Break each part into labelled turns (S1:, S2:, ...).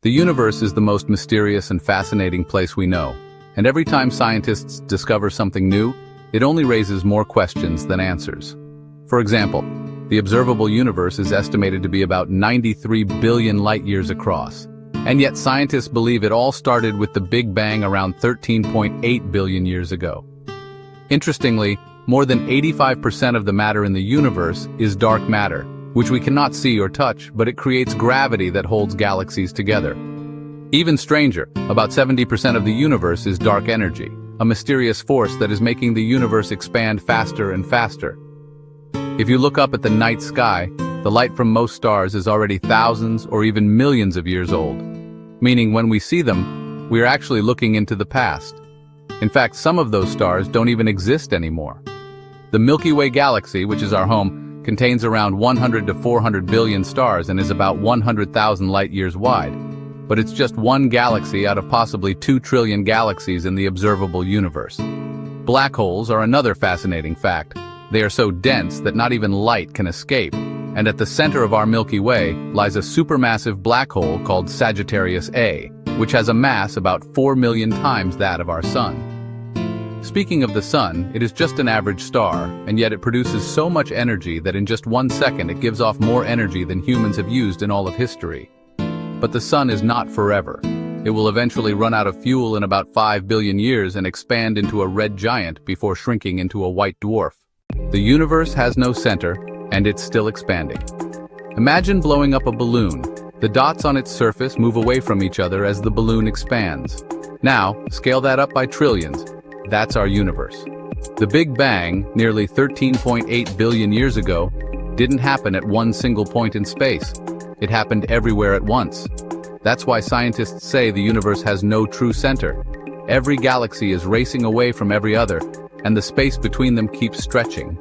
S1: The universe is the most mysterious and fascinating place we know, and every time scientists discover something new, it only raises more questions than answers. For example, the observable universe is estimated to be about 93 billion light-years across, and yet scientists believe it all started with the Big Bang around 13.8 billion years ago. Interestingly, more than 85% of the matter in the universe is dark matter, which we cannot see or touch, but it creates gravity that holds galaxies together. Even stranger, about 70% of the universe is dark energy, a mysterious force that is making the universe expand faster and faster. If you look up at the night sky, the light from most stars is already thousands or even millions of years old, meaning when we see them, we are actually looking into the past. In fact, some of those stars don't even exist anymore. The Milky Way galaxy, which is our home, contains around 100 to 400 billion stars and is about 100,000 light-years wide. But it's just one galaxy out of possibly 2 trillion galaxies in the observable universe. Black holes are another fascinating fact. They are so dense that not even light can escape, and at the center of our Milky Way lies a supermassive black hole called Sagittarius A, which has a mass about 4 million times that of our Sun. Speaking of the Sun, it is just an average star, and yet it produces so much energy that in just 1 second it gives off more energy than humans have used in all of history. But the Sun is not forever. It will eventually run out of fuel in about 5 billion years and expand into a red giant before shrinking into a white dwarf. The universe has no center, and it's still expanding. Imagine blowing up a balloon. The dots on its surface move away from each other as the balloon expands. Now, scale that up by trillions. That's our universe. The Big Bang, nearly 13.8 billion years ago, didn't happen at one single point in space. It happened everywhere at once. That's why scientists say the universe has no true center. Every galaxy is racing away from every other, and the space between them keeps stretching.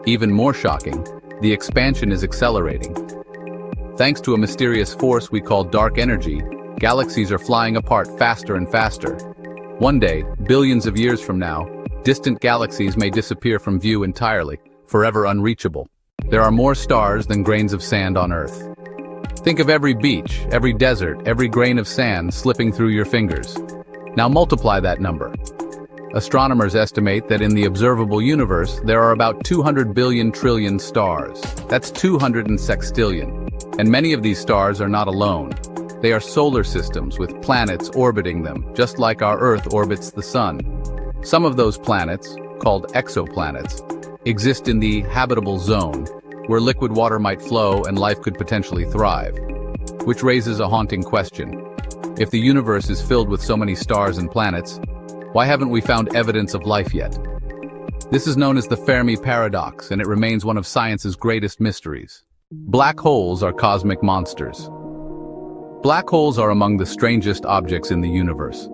S1: Even more shocking, the expansion is accelerating. Thanks to a mysterious force we call dark energy, galaxies are flying apart faster and faster. One day, billions of years from now, distant galaxies may disappear from view entirely, forever unreachable. There are more stars than grains of sand on Earth. Think of every beach, every desert, every grain of sand slipping through your fingers. Now multiply that number. Astronomers estimate that in the observable universe there are about 200 billion trillion stars. That's 200 in sextillion. And many of these stars are not alone. They are solar systems with planets orbiting them, just like our Earth orbits the Sun. Some of those planets, called exoplanets, exist in the habitable zone, where liquid water might flow and life could potentially thrive. Which raises a haunting question. If the universe is filled with so many stars and planets, why haven't we found evidence of life yet? This is known as the Fermi paradox, and it remains one of science's greatest mysteries. Black holes are cosmic monsters. Black holes are among the strangest objects in the universe.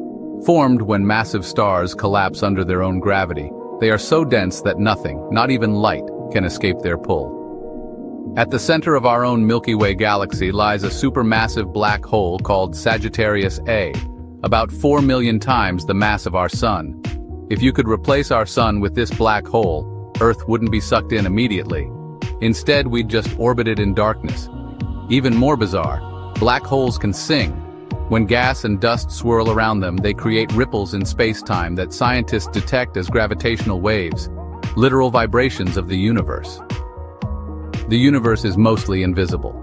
S1: Formed when massive stars collapse under their own gravity, they are so dense that nothing, not even light, can escape their pull. At the center of our own Milky Way galaxy lies a supermassive black hole called Sagittarius A, about 4 million times the mass of our Sun. If you could replace our Sun with this black hole, Earth wouldn't be sucked in immediately. Instead, we'd just orbit it in darkness. Even more bizarre, black holes can sing. When gas and dust swirl around them, they create ripples in space-time that scientists detect as gravitational waves, literal vibrations of the universe. The universe is mostly invisible.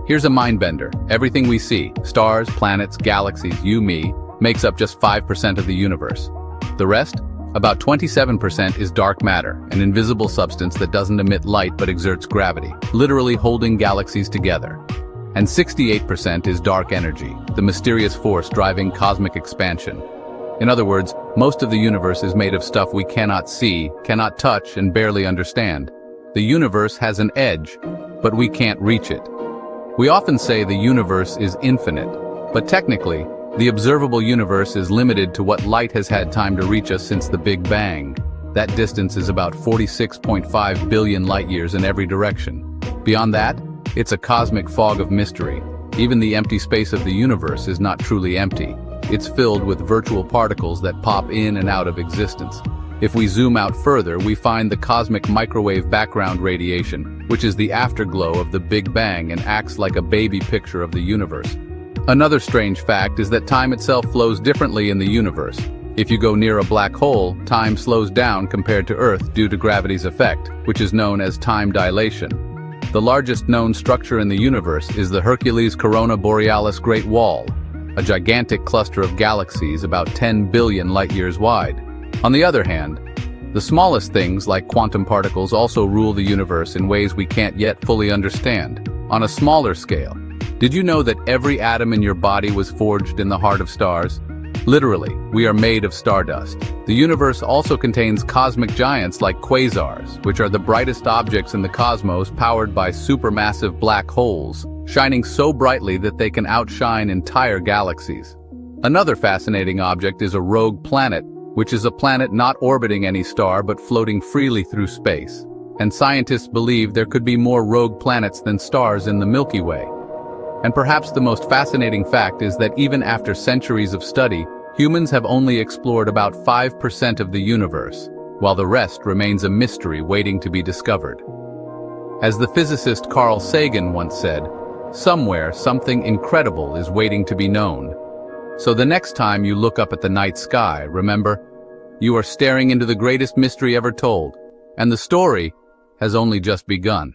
S1: Here's a mind-bender. Everything we see, stars, planets, galaxies, you, me, makes up just 5% of the universe. The rest, about 27%, is dark matter, an invisible substance that doesn't emit light but exerts gravity, literally holding galaxies together. And 68% is dark energy, the mysterious force driving cosmic expansion. In other words, most of the universe is made of stuff we cannot see, cannot touch, and barely understand. The universe has an edge, but we can't reach it. We often say the universe is infinite, but technically, the observable universe is limited to what light has had time to reach us since the Big Bang. That distance is about 46.5 billion light-years in every direction. Beyond that, it's a cosmic fog of mystery. Even the empty space of the universe is not truly empty. It's filled with virtual particles that pop in and out of existence. If we zoom out further, we find the cosmic microwave background radiation, which is the afterglow of the Big Bang and acts like a baby picture of the universe. Another strange fact is that time itself flows differently in the universe. If you go near a black hole, time slows down compared to Earth due to gravity's effect, which is known as time dilation. The largest known structure in the universe is the Hercules Corona Borealis Great Wall, a gigantic cluster of galaxies about 10 billion light-years wide. On the other hand, the smallest things like quantum particles also rule the universe in ways we can't yet fully understand. On a smaller scale, did you know that every atom in your body was forged in the heart of stars? Literally, we are made of stardust. The universe also contains cosmic giants like quasars, which are the brightest objects in the cosmos powered by supermassive black holes, shining so brightly that they can outshine entire galaxies. Another fascinating object is a rogue planet, which is a planet not orbiting any star but floating freely through space. And scientists believe there could be more rogue planets than stars in the Milky Way. And perhaps the most fascinating fact is that even after centuries of study, humans have only explored about 5% of the universe, while the rest remains a mystery waiting to be discovered. As the physicist Carl Sagan once said, somewhere something incredible is waiting to be known. So the next time you look up at the night sky, remember, you are staring into the greatest mystery ever told, and the story has only just begun.